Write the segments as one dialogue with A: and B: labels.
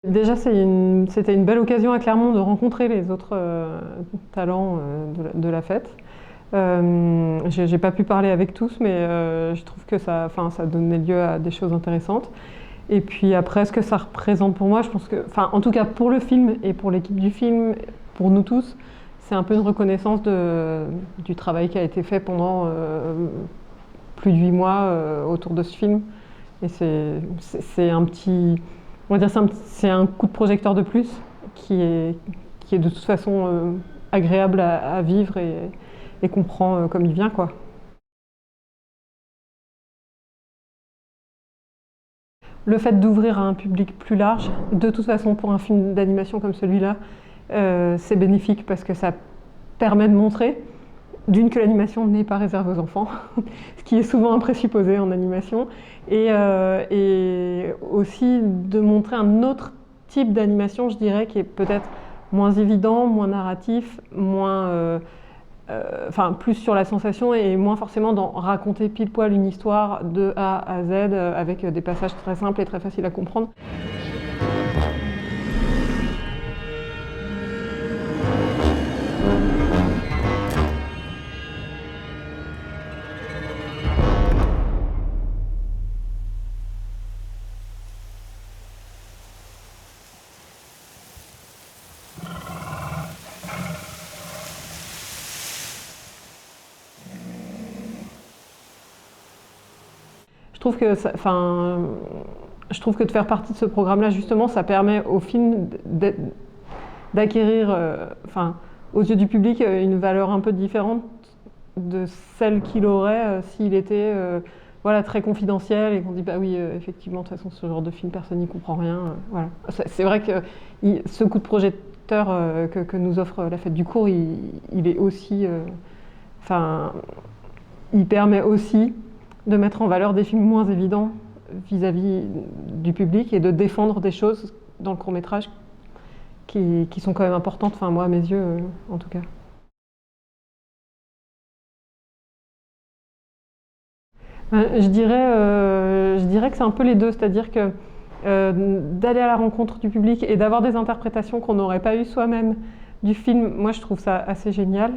A: Déjà, c'était une belle occasion à Clermont de rencontrer les autres talents de la fête. J'ai pas pu parler avec tous, mais je trouve que ça donnait lieu à des choses intéressantes. Et puis après, ce que ça représente pour moi, je pense que, en tout cas pour le film et pour l'équipe du film, pour nous tous, c'est un peu une reconnaissance du travail qui a été fait pendant plus de 8 mois autour de ce film. Et c'est un petit, on va dire, c'est un coup de projecteur de plus qui est de toute façon agréable à vivre et qu'on prend comme il vient, quoi. Le fait d'ouvrir à un public plus large, de toute façon pour un film d'animation comme celui-là, c'est bénéfique parce que ça permet de montrer, d'une, que l'animation n'est pas réservée aux enfants, ce qui est souvent un présupposé en animation, et aussi de montrer un autre type d'animation, je dirais, qui est peut-être moins évident, moins narratif, plus sur la sensation et moins forcément dans raconter pile poil une histoire de A à Z avec des passages très simples et très faciles à comprendre. Je trouve que de faire partie de ce programme-là, justement, ça permet au film d'acquérir, aux yeux du public, une valeur un peu différente de celle qu'il aurait s'il était voilà, très confidentiel et qu'on dit bah oui, effectivement, de toute façon, ce genre de film, personne n'y comprend rien. Voilà. C'est vrai que ce coup de projecteur que nous offre la fête du court, il est aussi, il permet aussi de mettre en valeur des films moins évidents vis-à-vis du public et de défendre des choses dans le court-métrage qui sont quand même importantes, moi à mes yeux en tout cas. Je dirais que c'est un peu les deux, c'est-à-dire que d'aller à la rencontre du public et d'avoir des interprétations qu'on n'aurait pas eues soi-même du film, moi je trouve ça assez génial.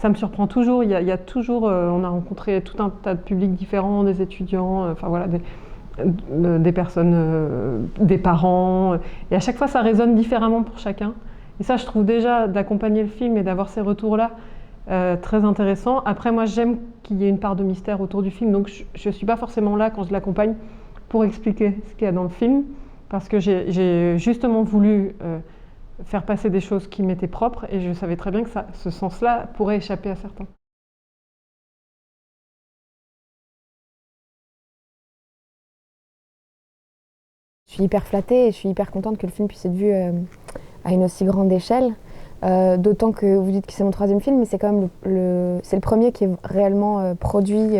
A: Ça me surprend toujours. Il y a toujours, on a rencontré tout un tas de publics différents, des étudiants, voilà, des personnes, des parents, et à chaque fois ça résonne différemment pour chacun. Et ça, je trouve déjà d'accompagner le film et d'avoir ces retours-là très intéressant. Après, moi, j'aime qu'il y ait une part de mystère autour du film, donc je ne suis pas forcément là quand je l'accompagne pour expliquer ce qu'il y a dans le film, parce que j'ai justement voulu faire passer des choses qui m'étaient propres, et je savais très bien que ce sens-là pourrait échapper à certains.
B: Je suis hyper flattée et je suis hyper contente que le film puisse être vu à une aussi grande échelle. D'autant que vous dites que c'est mon troisième film, mais c'est quand même c'est le premier qui est réellement produit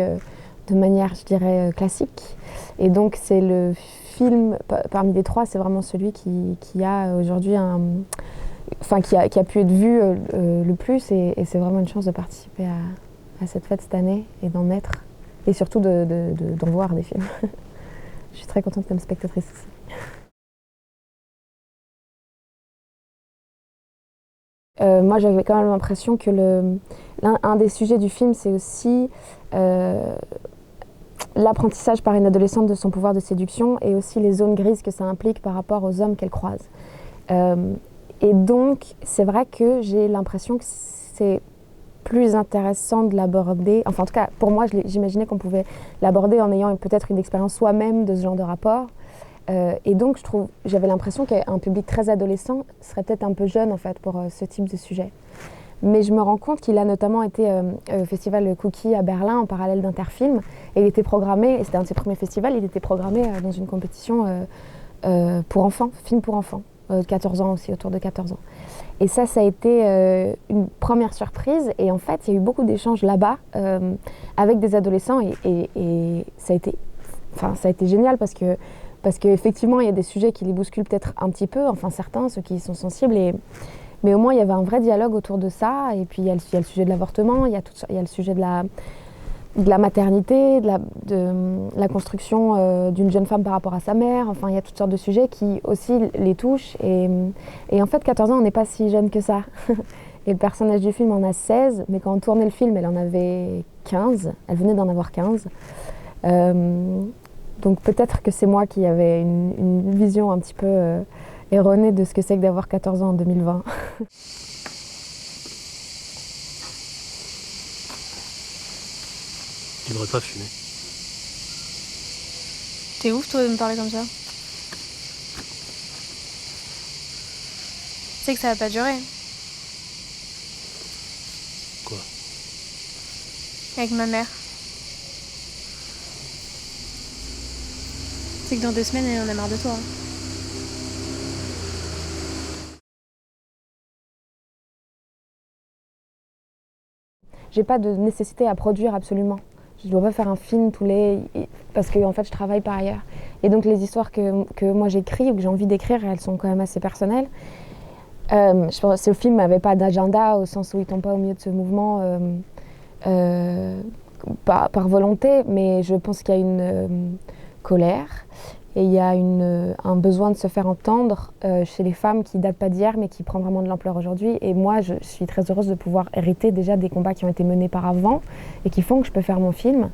B: de manière, je dirais, classique. Et donc c'est le film, parmi les trois, c'est vraiment celui qui a aujourd'hui qui a pu être vu le plus. Et c'est vraiment une chance de participer à cette fête cette année et d'en être. Et surtout d'en voir des films. Je suis très contente comme spectatrice aussi. Moi, j'avais quand même l'impression que un des sujets du film, c'est aussi l'apprentissage par une adolescente de son pouvoir de séduction et aussi les zones grises que ça implique par rapport aux hommes qu'elle croise. Et donc, c'est vrai que j'ai l'impression que c'est plus intéressant de l'aborder. Enfin, en tout cas, pour moi, j'imaginais qu'on pouvait l'aborder en ayant peut-être une expérience soi-même de ce genre de rapport. Et donc, j'avais l'impression qu'un public très adolescent serait peut-être un peu jeune en fait pour ce type de sujet. Mais je me rends compte qu'il a notamment été au festival Cookie à Berlin en parallèle d'Interfilm. Et il était programmé, et c'était un de ses premiers festivals, il était programmé dans une compétition pour enfants, film pour enfants, 14 ans aussi, autour de 14 ans. Et ça a été une première surprise. Et en fait, il y a eu beaucoup d'échanges là-bas avec des adolescents. Et ça a été génial parce qu'effectivement, il y a des sujets qui les bousculent peut-être un petit peu, enfin certains, ceux qui y sont sensibles. Mais au moins, il y avait un vrai dialogue autour de ça. Et puis, il y a le sujet de l'avortement, il y a le sujet de de la maternité, de la construction d'une jeune femme par rapport à sa mère. Enfin, il y a toutes sortes de sujets qui aussi les touchent. Et en fait, 14 ans, on n'est pas si jeune que ça. Et le personnage du film en a 16, mais quand on tournait le film, elle en avait 15. Elle venait d'en avoir 15. Donc peut-être que c'est moi qui avais une vision un petit peu erronée de ce que c'est que d'avoir 14 ans en 2020.
C: Tu devrais pas fumer.
D: T'es ouf toi de me parler comme ça. Tu sais que ça va pas durer.
C: Quoi?
D: Avec ma mère. C'est que dans 2 semaines, elle en a marre de toi.
B: J'ai pas de nécessité à produire absolument. Je dois pas faire un film parce que en fait je travaille par ailleurs. Et donc les histoires que moi j'écris ou que j'ai envie d'écrire, elles sont quand même assez personnelles. Je pense que ce film n'avait pas d'agenda au sens où il tombe pas au milieu de ce mouvement par volonté, mais je pense qu'il y a une colère et il y a un besoin de se faire entendre chez les femmes qui datent pas d'hier mais qui prend vraiment de l'ampleur aujourd'hui. Et moi je suis très heureuse de pouvoir hériter déjà des combats qui ont été menés par avant et qui font que je peux faire mon film,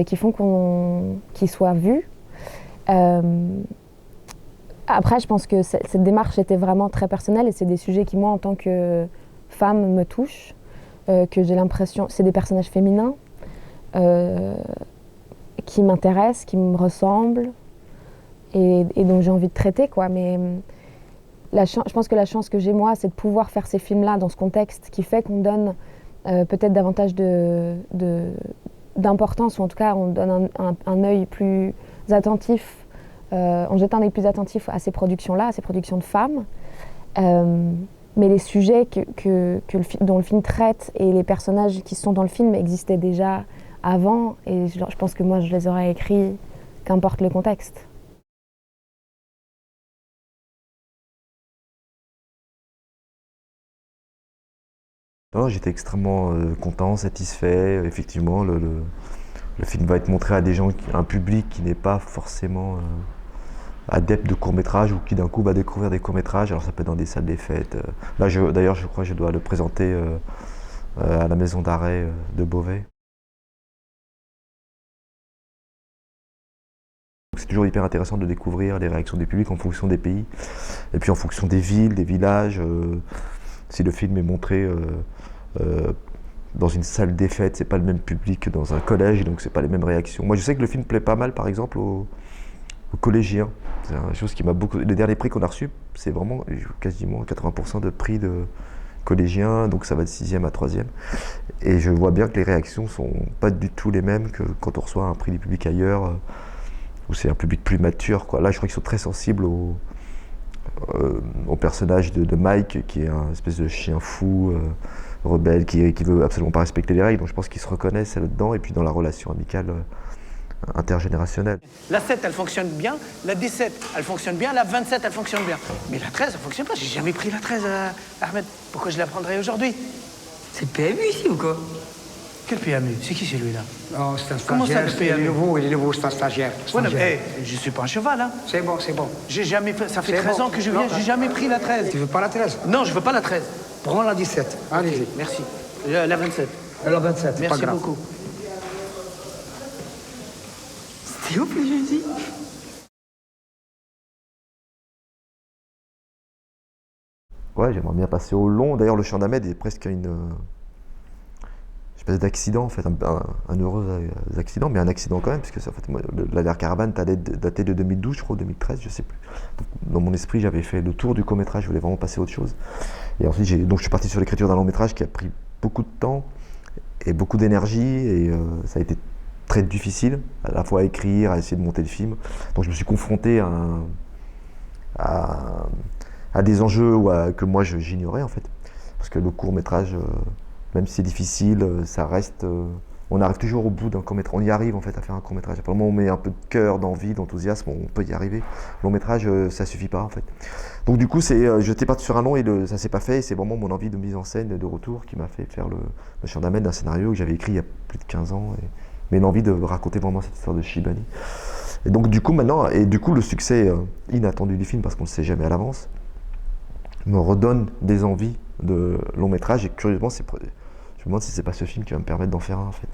B: qui font qu'il soit vu. Après, je pense que cette démarche était vraiment très personnelle et c'est des sujets qui, moi, en tant que femme, me touchent, que j'ai l'impression... C'est des personnages féminins qui m'intéressent, qui me ressemblent et dont j'ai envie de traiter, quoi. Mais je pense que la chance que j'ai, moi, c'est de pouvoir faire ces films-là dans ce contexte qui fait qu'on donne peut-être davantage d'importance, ou en tout cas, on donne un œil plus attentif on jette un œil plus attentif à ces productions-là, à ces productions de femmes. Mais les sujets dont le film traite et les personnages qui sont dans le film existaient déjà avant. Et je pense que moi, je les aurais écrits, qu'importe le contexte.
E: Non, j'étais extrêmement content, satisfait. Effectivement, le film va être montré à un public qui n'est pas forcément adepte de court-métrage ou qui d'un coup va découvrir des courts-métrages. Alors ça peut être dans des salles des fêtes. Là, d'ailleurs, je crois que je dois le présenter à la maison d'arrêt de Beauvais. C'est toujours hyper intéressant de découvrir les réactions du public en fonction des pays et puis en fonction des villes, des villages. Si le film est montré dans une salle des fêtes, c'est pas le même public que dans un collège, donc c'est pas les mêmes réactions. Moi, je sais que le film plaît pas mal, par exemple, aux collégiens. C'est une chose qui m'a beaucoup... Les derniers prix qu'on a reçus, c'est vraiment quasiment 80% de prix de collégiens, donc ça va de 6e à 3e. Et je vois bien que les réactions sont pas du tout les mêmes que quand on reçoit un prix du public ailleurs, où c'est un public plus mature, quoi. Là, je crois qu'ils sont très sensibles au personnage de Mike, qui est un espèce de chien fou, rebelle, qui veut absolument pas respecter les règles. Donc je pense qu'ils se reconnaissent là-dedans, et puis dans la relation amicale intergénérationnelle.
F: La 7, elle fonctionne bien, la 17, elle fonctionne bien, la 27, elle fonctionne bien. Mais la 13, elle fonctionne pas. J'ai jamais pris la 13, Ahmed. Pourquoi je la prendrais aujourd'hui?
G: C'est le PMU ici ou quoi?
F: Quel PMU? C'est qui celui-là?
G: Oh, c'est un
F: Comment ça,
G: stagiaire.
F: le PMU?
G: Il est nouveau, c'est un stagiaire.
F: Ouais, non, mais, je suis pas un cheval, hein.
G: C'est bon, c'est bon.
F: J'ai jamais fait, ça fait
G: C'est
F: 13
G: bon.
F: ans que je viens,
G: Non,
F: j'ai jamais pris la 13.
G: Tu veux pas la 13?
F: Non, je veux pas la 13.
G: Prends la 17. Allez-y.
F: Ok, merci. La 27.
G: La 27, c'est pas
F: Merci
G: grave.
F: beaucoup.
G: C'était ouf le jeudi.
E: Ouais, j'aimerais bien passer au long. D'ailleurs, le Chien d'Ahmed est presque une espèce d'accident, en fait, un heureux accident, mais un accident quand même, parce que en fait, moi, la dernière caravane datait de 2012, je crois, ou 2013, je sais plus. Donc, dans mon esprit, j'avais fait le tour du court-métrage, je voulais vraiment passer à autre chose. Et ensuite, donc je suis parti sur l'écriture d'un long-métrage qui a pris beaucoup de temps et beaucoup d'énergie, et ça a été très difficile, à la fois à écrire, à essayer de monter le film. Donc je me suis confronté à des enjeux que moi j'ignorais, en fait. Parce que le court-métrage, même si c'est difficile, ça reste On arrive toujours au bout d'un court-métrage. On y arrive en fait à faire un court-métrage. À partir du moment où on met un peu de cœur, d'envie, d'enthousiasme, on peut y arriver. Long-métrage, ça suffit pas en fait. Donc du coup, j'étais parti sur un long et ça s'est pas fait. Et c'est vraiment mon envie de mise en scène, de retour, qui m'a fait faire le chien d'Ahmed, d'un scénario que j'avais écrit il y a plus de 15 ans. Mais l'envie de raconter vraiment cette histoire de Shibani. Et donc du coup maintenant, le succès inattendu du film, parce qu'on ne le sait jamais à l'avance, me redonne des envies de long-métrage. Et curieusement, je me demande si c'est pas ce film qui va me permettre d'en faire un en fait.